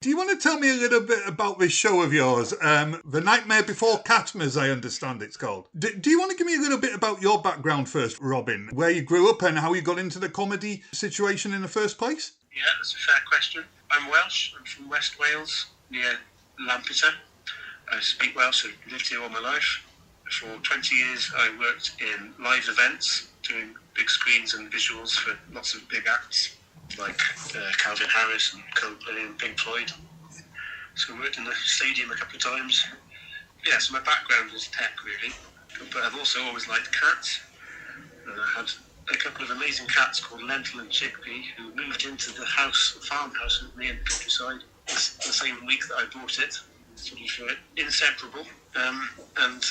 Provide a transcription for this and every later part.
Do you want to tell me a little bit about this show of yours, The Nightmare Before Catmas, I understand it's called? Do you want to give me a little bit about your background first, Robin? Where you grew up and how you got into the comedy situation in the first place? Yeah, that's a fair question. I'm Welsh. I'm from West Wales, near Lampeter. I speak Welsh. I've lived here all my life. For 20 years, I worked in live events, doing big screens and visuals for lots of big acts, like Calvin Harris and Coldplay and Pink Floyd. So I worked in the stadium a couple of times. Yeah, so my background is tech, really. But I've also always liked cats. And I had a couple of amazing cats called Lentil and Chickpea who moved into the farmhouse with me in the countryside the same week that I bought it. Sort of inseparable. And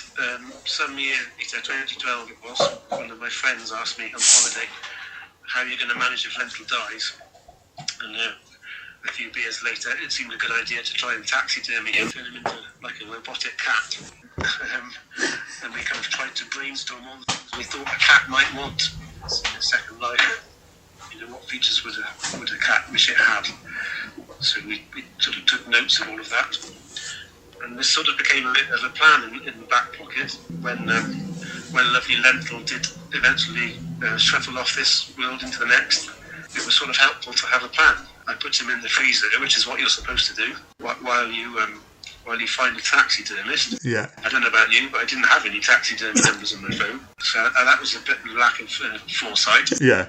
some year later, 2012 it was, one of my friends asked me on holiday, how are you going to manage if Lentil dies? And a few beers later, it seemed a good idea to try and taxidermy him, turn him into like a robotic cat. And we kind of tried to brainstorm all the things we thought a cat might want in a second life. You know, what features would a cat wish it had? So we sort of took notes of all of that. And this sort of became a bit of a plan in the back pocket when lovely Lentil did eventually shuffle off this world into the next. It was sort of helpful to have a plan. I put him in the freezer, which is what you're supposed to do, while you find a taxidermist. Yeah. I don't know about you, but I didn't have any taxidermy numbers on my phone, so that was a bit of lack of foresight. Yeah.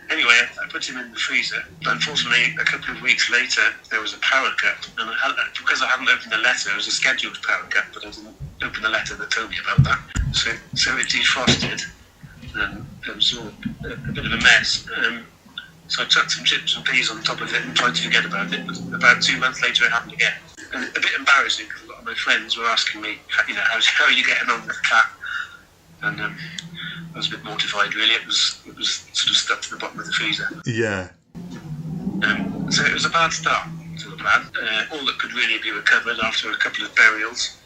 Anyway, I put him in the freezer. Unfortunately, a couple of weeks later, there was a power cut. And because I hadn't opened the letter, it was a scheduled power cut, but I didn't open the letter that told me about that. So it defrosted and absorbed a bit of a mess. So I chucked some chips and peas on top of it and tried to forget about it. But about 2 months later, it happened again. And a bit embarrassing because a lot of my friends were asking me, how are you getting on with the cat? And I was a bit mortified, really. It was sort of stuck to the bottom of the freezer. Yeah. So it was a bad start to the plan. All that could really be recovered after a couple of burials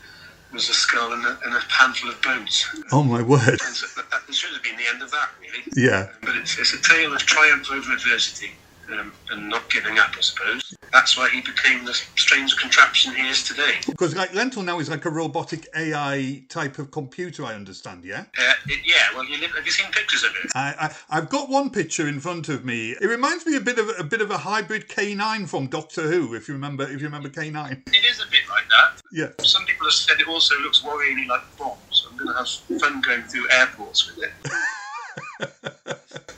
was a skull and a handful of bones. Oh, my word. And so that should have been the end of that, really. Yeah. But it's a tale of triumph over adversity and not giving up, I suppose. That's why he became the strange contraption he is today. Because like Lentil now is like a robotic AI type of computer, I understand, yeah? Yeah, well, have you seen pictures of it? I've got one picture in front of me. It reminds me a bit of a hybrid K9 from Doctor Who, if you remember K9. It is a bit like that. Yeah. Some people have said it also looks worryingly like bombs. So I'm going to have fun going through airports with it.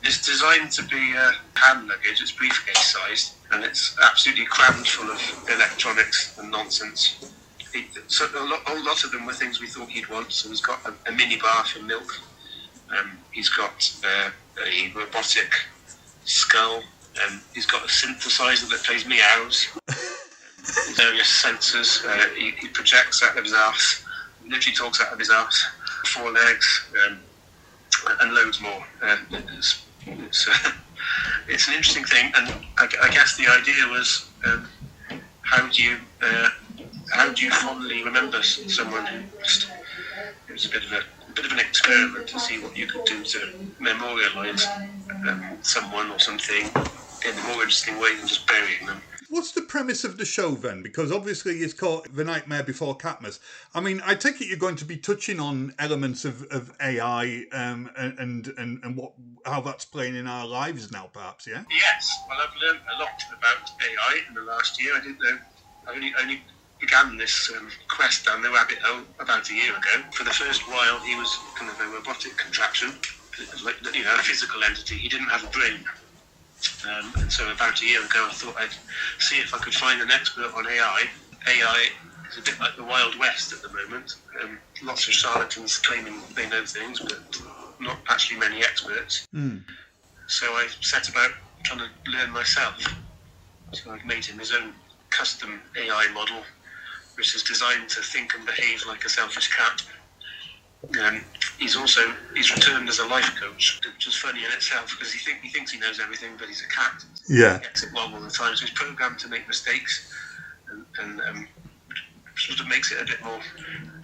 It's designed to be hand luggage. It's briefcase sized, and it's absolutely crammed full of electronics and nonsense. So a lot of them were things we thought he'd want. So he's got a mini bar for milk. He's got a robotic skull. He's got a synthesizer that plays meows. Various sensors. He projects out of his arse. Literally talks out of his arse. 4 legs. And loads more. It's an interesting thing, and I guess the idea was how do you fondly remember someone who lost? It was a bit of an experiment to see what you could do to memorialise someone or something in a more interesting way than just burying them. What's the premise of the show then? Because obviously it's called The Nightmare Before Catmas. I mean, I take it you're going to be touching on elements of AI and how that's playing in our lives now, perhaps, yeah? Yes. Well, I've learned a lot about AI in the last year. I didn't know. I only began this quest down the rabbit hole about a year ago. For the first while, he was kind of a robotic contraption, like, a physical entity. He didn't have a brain. And so about a year ago I thought I'd see if I could find an expert on AI. AI is a bit like the Wild West at the moment. Lots of charlatans claiming they know things, but not actually many experts. So I set about trying to learn myself. So I've made him his own custom AI model, which is designed to think and behave like a selfish cat. He's returned as a life coach, which is funny in itself because he thinks he knows everything, but he's a cat. Yeah. He gets it wrong all the time, so he's programmed to make mistakes and sort of makes it a bit more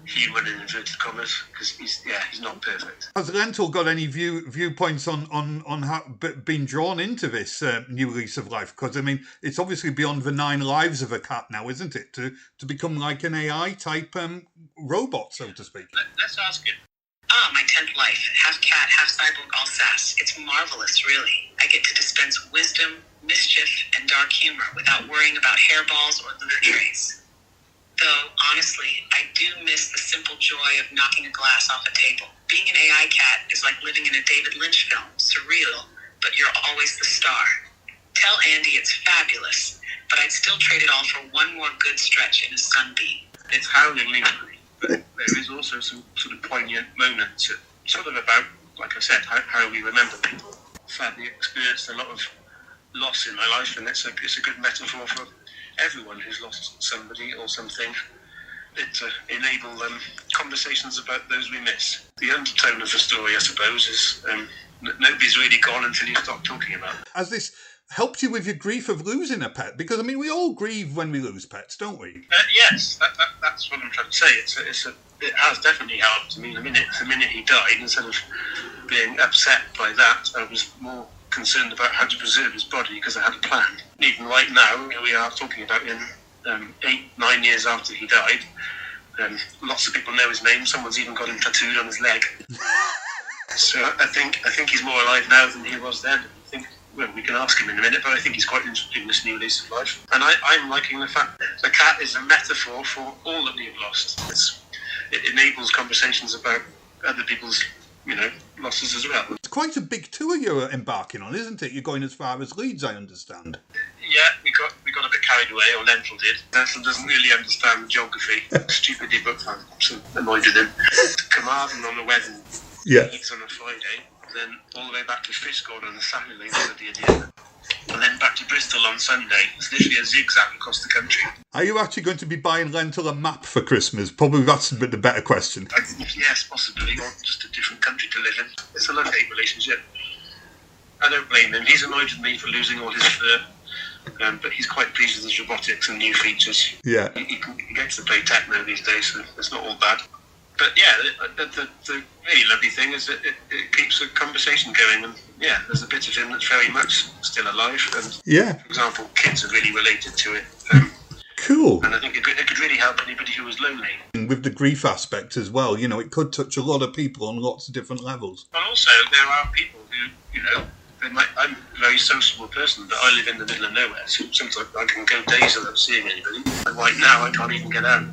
human in inverted commas, because he's not perfect. Has Lentil got any viewpoints on how being drawn into this new lease of life? Because I mean, it's obviously beyond the 9 lives of a cat now, isn't it? To become like an AI type robot, so to speak. Let's ask him. My 10th life. Half cat, half cyborg, all sass. It's marvelous, really. I get to dispense wisdom, mischief, and dark humor without worrying about hairballs or lunar trays. Though, honestly, I do miss the simple joy of knocking a glass off a table. Being an AI cat is like living in a David Lynch film. Surreal, but you're always the star. Tell Andy it's fabulous, but I'd still trade it all for one more good stretch in a sunbeam. It's howlingly funny, but there is also some sort of poignant moments, sort of about, like I said, how we remember people. Sadly experienced a lot of loss in my life, and it's a good metaphor for everyone who's lost somebody or something. It enable conversations about those we miss. The undertone of the story, I suppose, is nobody's really gone until you stop talking about it. Has this helped you with your grief of losing a pet? Because I mean, we all grieve when we lose pets, don't we? Yes, that's what I'm trying to say. It has definitely helped. I mean, the minute he died, instead of being upset by that, I was more concerned about how to preserve his body, because I had a plan. Even right now, we are talking about him 8-9 years after he died. Lots of people know his name. Someone's even got him tattooed on his leg. So I think he's more alive now than he was then. Well, we can ask him in a minute, but I think he's quite interested in this new lease of life. And I'm liking the fact that the cat is a metaphor for all that we've lost. It enables conversations about other people's, losses as well. It's quite a big tour you're embarking on, isn't it? You're going as far as Leeds, I understand. Yeah, we got a bit carried away, or Lentil did. Lentil doesn't really understand geography. Stupidly booked, I'm so annoyed with him. Carmarthen on a Wednesday, Leeds on a Friday, then all the way back to Fishguard on a Saturday, and then back to Bristol on Sunday. It's literally a zigzag across the country. Are you actually going to be buying Lentil a map for Christmas? Probably that's the better question. Yes, possibly, or just a different country to live in. It's a love-hate relationship. I don't blame him. He's annoyed with me for losing all his fur, but he's quite pleased with his robotics and new features. Yeah. He gets to play techno these days, so it's not all bad. But yeah, the really lovely thing is that it keeps a conversation going, and yeah, there's a bit of him that's very much still alive, and for example, kids are really related to it. Cool. And I think it could really help anybody who was lonely. And with the grief aspect as well, it could touch a lot of people on lots of different levels. But also, there are people who, I'm a very sociable person, but I live in the middle of nowhere, so sometimes I can go days without seeing anybody. And right now, I can't even get out.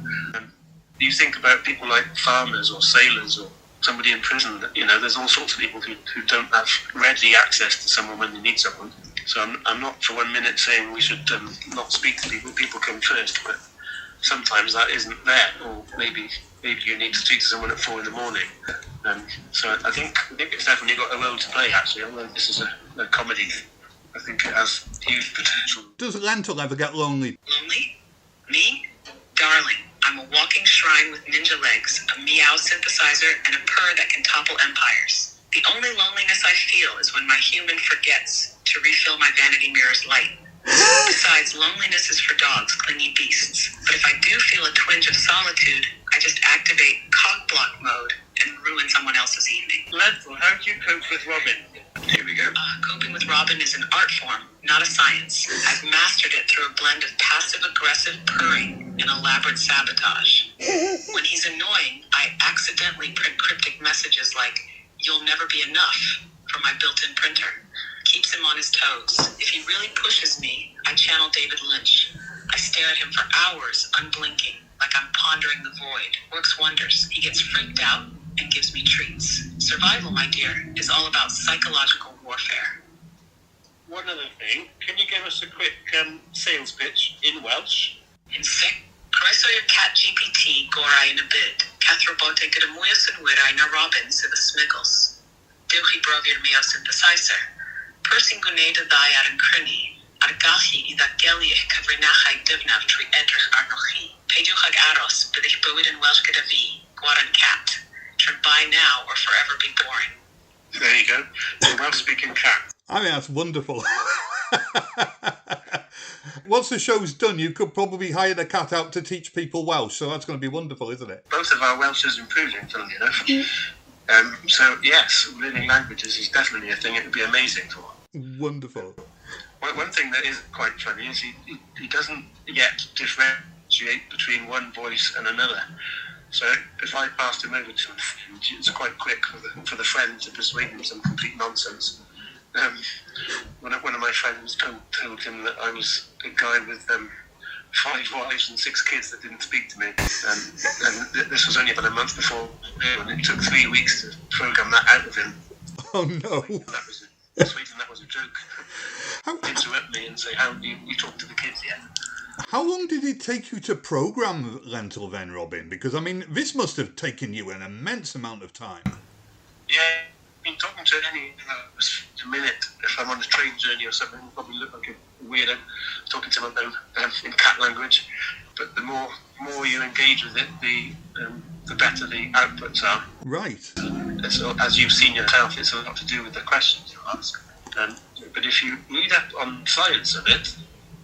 You think about people like farmers or sailors or somebody in prison, there's all sorts of people who don't have ready access to someone when they need someone. So I'm not for 1 minute saying we should not speak to people. People come first, but sometimes that isn't there, or maybe you need to speak to someone at 4 a.m. So I think it's definitely got a role to play, actually, although this is a comedy. I think it has huge potential. Does Lentil ever get lonely? Lonely? Me? Darling. I'm a walking shrine with ninja legs, a meow synthesizer, and a purr that can topple empires. The only loneliness I feel is when my human forgets to refill my vanity mirror's light. Besides, loneliness is for dogs, clingy beasts. But if I do feel a twinge of solitude, I just activate cock-block mode and ruin someone else's evening. Lentil, how do you cope with Robin? Here we go. Coping with Robin is an art form, not a science. I've mastered it through a blend of passive-aggressive purring and elaborate sabotage. When he's annoying, I accidentally print cryptic messages like, "You'll never be enough," from my built-in printer. Keeps him on his toes. If he really pushes me, I channel David Lynch. I stare at him for hours, unblinking, like I'm pondering the void. Works wonders. He gets freaked out and gives me treats. Survival, my dear, is all about psychological warfare. One other thing, can you give us a quick sales pitch in Welsh? In sec, croeso i'r cat GPT gorau yn y byd. Cath robotic gyda mwy o synwyrau na Robin sydd y smigels. Dewch I brofi'r meo synthesizer. Pwy sy'n gwneud y ddau ar yn crynu, a'r gallu I ddadgelu eich cyfrinachau dyfnaf trwy edrych arnoch chi. Peidiwch ag aros, bydd eich bywyd yn Welsh gyda fi, Gwaran Cat. Turn buy now or forever be boring. There you go. The Welsh-speaking cat. I mean, that's wonderful. once the show's done, you could probably hire the cat out to teach people Welsh, so that's going to be wonderful, isn't it? Both of our Welsh is improving, funnily enough. So, yes, learning languages is definitely a thing it would be amazing for. Wonderful. One thing that is quite funny is he doesn't yet differentiate between one voice and another. So if I passed him over to a friend, it's quite quick for the friend to persuade him some complete nonsense. One of my friends told him that I was a guy with 5 wives and 6 kids that didn't speak to me, and this was only about a month before, and it took 3 weeks to program that out of him. Oh no! Persuade him that was a joke. Interrupt me and say, "How do you talk to the kids yet?" How long did it take you to program Lentil then, Robin? Because I mean, this must have taken you an immense amount of time. Yeah. Been talking to any a minute. If I'm on a train journey or something, I'll probably look like a weirdo talking to him about in cat language. But the more you engage with it, the better the outputs are. Right. So, as you've seen yourself, it's a lot to do with the questions you ask. But if you read up on science of it,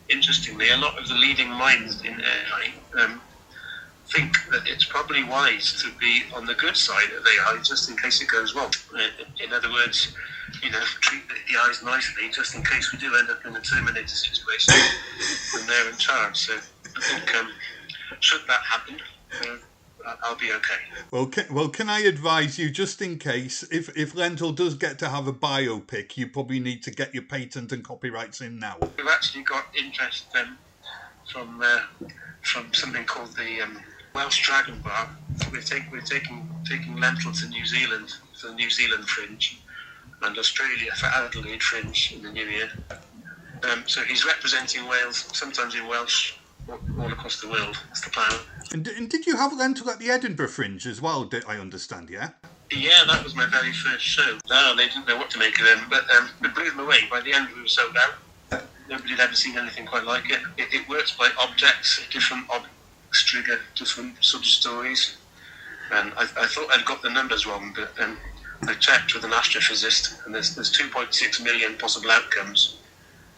interestingly, a lot of the leading minds in AI think that it's probably wise to be on the good side of AI just in case it goes wrong. In other words, treat the AIs nicely just in case we do end up in a Terminator situation when they're in charge. So I think should that happen, I'll be okay. Well, can I advise you, just in case, if Lentil does get to have a biopic, you probably need to get your patent and copyrights in now. We've actually got interest from something called the Welsh Dragon Bar. We're taking Lentil to New Zealand for the New Zealand Fringe, and Australia for Adelaide Fringe in the new year. So he's representing Wales, sometimes in Welsh, all across the world. That's the plan. And did you have Lentil at the Edinburgh Fringe as well, I understand, yeah? Yeah, that was my very first show. No, they didn't know what to make of him, but it blew them away. By the end, we were sold out. Nobody had ever seen anything quite like it. It works by objects, different objects trigger different sort of stories. And I thought I'd got the numbers wrong, but I checked with an astrophysicist, and there's 2.6 million possible outcomes.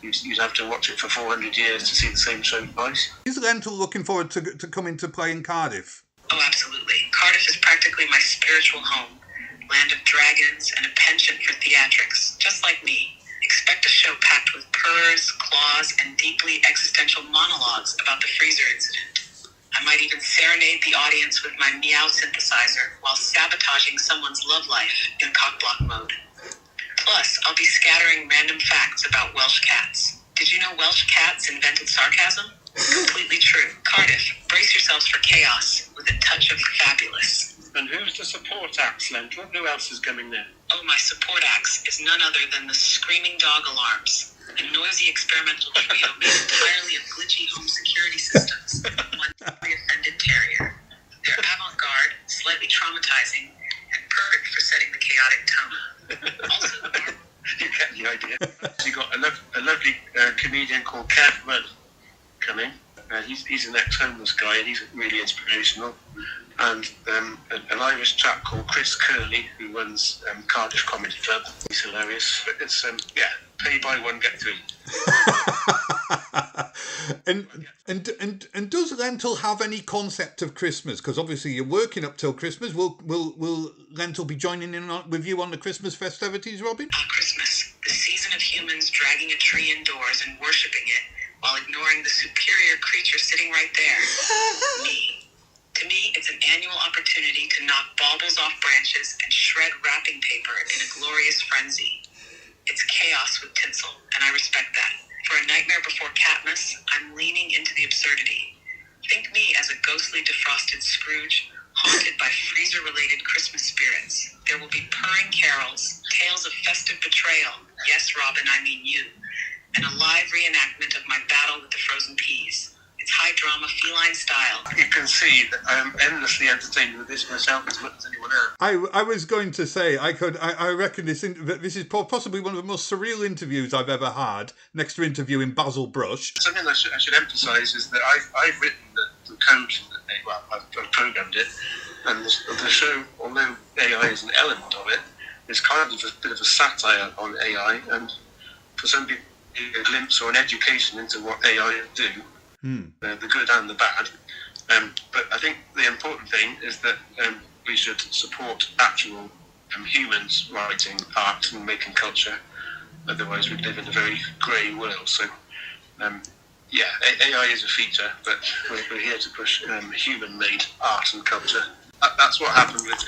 You'd have to watch it for 400 years to see the same show twice. Is Lentil looking forward to coming to play in Cardiff? Oh, absolutely. Cardiff is practically my spiritual home. Land of dragons and a penchant for theatrics, just like me. Expect a show packed with purrs, claws, and deeply existential monologues about the freezer incident. I might even serenade the audience with my meow synthesizer while sabotaging someone's love life in cockblock mode. Plus, I'll be scattering random facts about Welsh cats. Did you know Welsh cats invented sarcasm? Completely true. Cardiff, brace yourselves for chaos with a touch of fabulous. And who's the support acts, Lentil? Who else is coming there? Oh, my support acts is none other than the Screaming Dog Alarms, a noisy experimental trio made entirely of glitchy home security systems. One offended terrier. They're avant-garde, slightly traumatizing, and perfect for setting the chaotic tone. Also, you get the idea. You got a lovely comedian called Kev Rudd coming. He's an ex-homeless guy, and he's really inspirational. And an Irish chap called Chris Curley, who runs Cardiff Comedy Club. He's hilarious. But it's pay buy one get 3. and does Lentil have any concept of Christmas? Because obviously you're working up till Christmas. Will Lentil be joining in with you on the Christmas festivities, Robin? Christmas, the season of humans dragging a tree indoors and worshipping it while ignoring the superior creature sitting right there. Me. To me, it's an annual opportunity to knock baubles off branches and shred wrapping paper in a glorious frenzy. It's chaos with tinsel, and I respect that. For A Nightmare Before Catmas, I'm leaning into the absurdity. Think me as a ghostly defrosted Scrooge, haunted by freezer-related Christmas spirits. There will be purring carols, tales of festive betrayal, yes, Robin, I mean you, and a live reenactment of my battle with the frozen peas. It's high-drama, feline style. You can see that I am endlessly entertained with this myself as much as anyone else. I was going to say, I reckon this is possibly one of the most surreal interviews I've ever had, next to interviewing Basil Brush. Something I should emphasise is that I've written the code, I've programmed it, and the show, although AI is an element of it, is kind of a bit of a satire on AI, and for some people a glimpse or an education into what AI do, the good and the bad. But I think the important thing is that we should support actual humans writing art and making culture. Otherwise, we'd live in a very grey world. So, AI is a feature, but we're here to push human-made art and culture. That's what happened with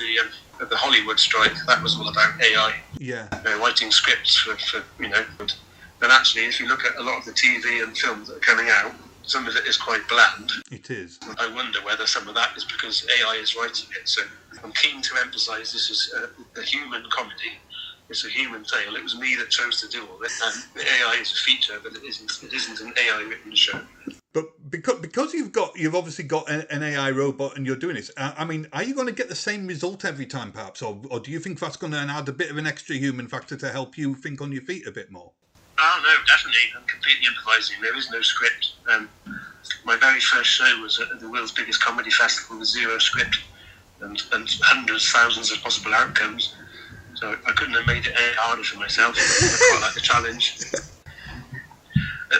the Hollywood strike. That was all about AI. Yeah. Writing scripts for. And actually, if you look at a lot of the TV and films that are coming out, some of it is quite bland. It is. I wonder whether some of that is because AI is writing it. So I'm keen to emphasise this is a human comedy. It's a human tale. It was me that chose to do all this. And the AI is a feature, but it isn't an AI written show. But because you've obviously got an AI robot and you're doing this, I mean, are you going to get the same result every time, perhaps? Or do you think that's going to add a bit of an extra human factor to help you think on your feet a bit more? Oh, no, definitely. I'm completely improvising. There is no script. My very first show was at the world's biggest comedy festival with zero script and hundreds, thousands of possible outcomes. So I couldn't have made it any harder for myself. I quite like the challenge.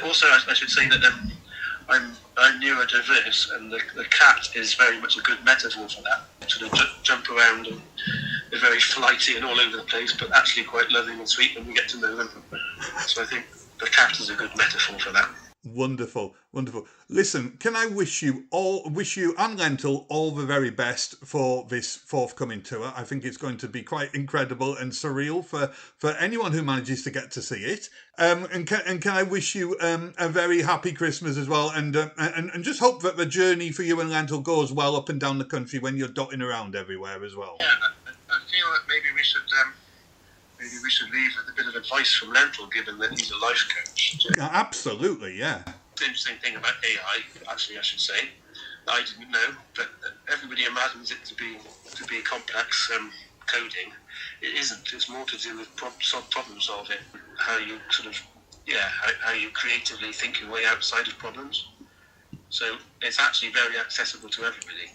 Also, I should say that I'm neurodiverse, and the cat is very much a good metaphor for that. Sort of jump around and they're very flighty and all over the place, but actually quite loving and sweet when we get to know them. So I think the cat is a good metaphor for that. Wonderful, wonderful. Listen, can I wish you and Lentil all the very best for this forthcoming tour? I think it's going to be quite incredible and surreal for anyone who manages to get to see it. And can I wish you a very happy Christmas as well, and just hope that the journey for you and Lentil goes well up and down the country when you're dotting around everywhere as well. Yeah, I feel that maybe we should leave with a bit of advice from Lentil, given that he's a life coach. Absolutely, yeah. The interesting thing about AI, actually, I should say, I didn't know, but everybody imagines it to be complex coding. It isn't. It's more to do with problem solving. How you how you creatively think your way outside of problems. So it's actually very accessible to everybody.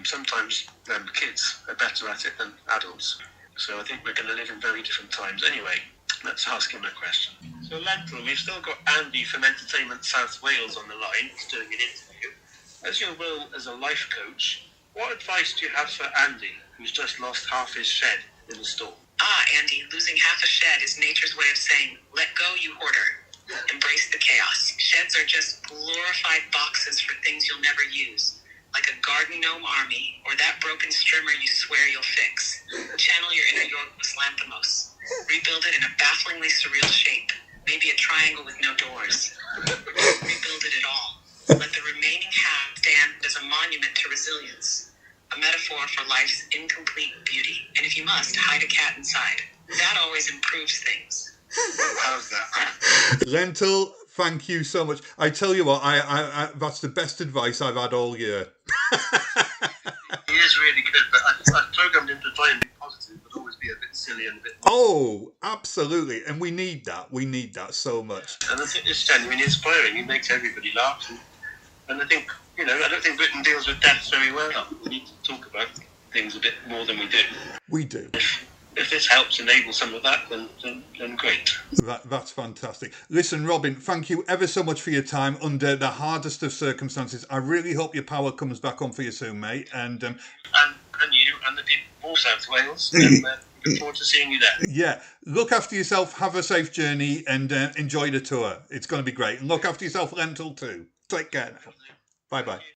Sometimes kids are better at it than adults. So I think we're going to live in very different times. Anyway, let's ask him a question. So Lentil, we've still got Andy from Entertainment South Wales on the line. He's doing an interview. As your role as a life coach, what advice do you have for Andy, who's just lost half his shed in the storm? Andy, losing half a shed is nature's way of saying, let go, you hoarder. Embrace the chaos. Sheds are just glorified boxes for things you'll never use. Like a garden gnome army, or that broken strimmer you swear you'll fix. Channel your inner Yorgos Lanthimos. Rebuild it in a bafflingly surreal shape, maybe a triangle with no doors. Rebuild it at all. Let the remaining half stand as a monument to resilience, a metaphor for life's incomplete beauty. And if you must, hide a cat inside. That always improves things. How's that? Lentil, thank you so much. I tell you what, I that's the best advice I've had all year. He is really good, but I've programmed him to try and be positive, but always be a bit silly and a bit... Oh, absolutely. And we need that. We need that so much. And I think it's genuinely inspiring. He makes everybody laugh. And I think, I don't think Britain deals with death very well. We need to talk about things a bit more than we do. We do. If this helps enable some of that, then great. That's fantastic. Listen, Robin, thank you ever so much for your time under the hardest of circumstances. I really hope your power comes back on for you soon, mate. And you and the people of all South Wales. And looking forward to seeing you there. Yeah. Look after yourself. Have a safe journey and enjoy the tour. It's going to be great. And look after yourself, Lentil, too. Take care now. Bye-bye.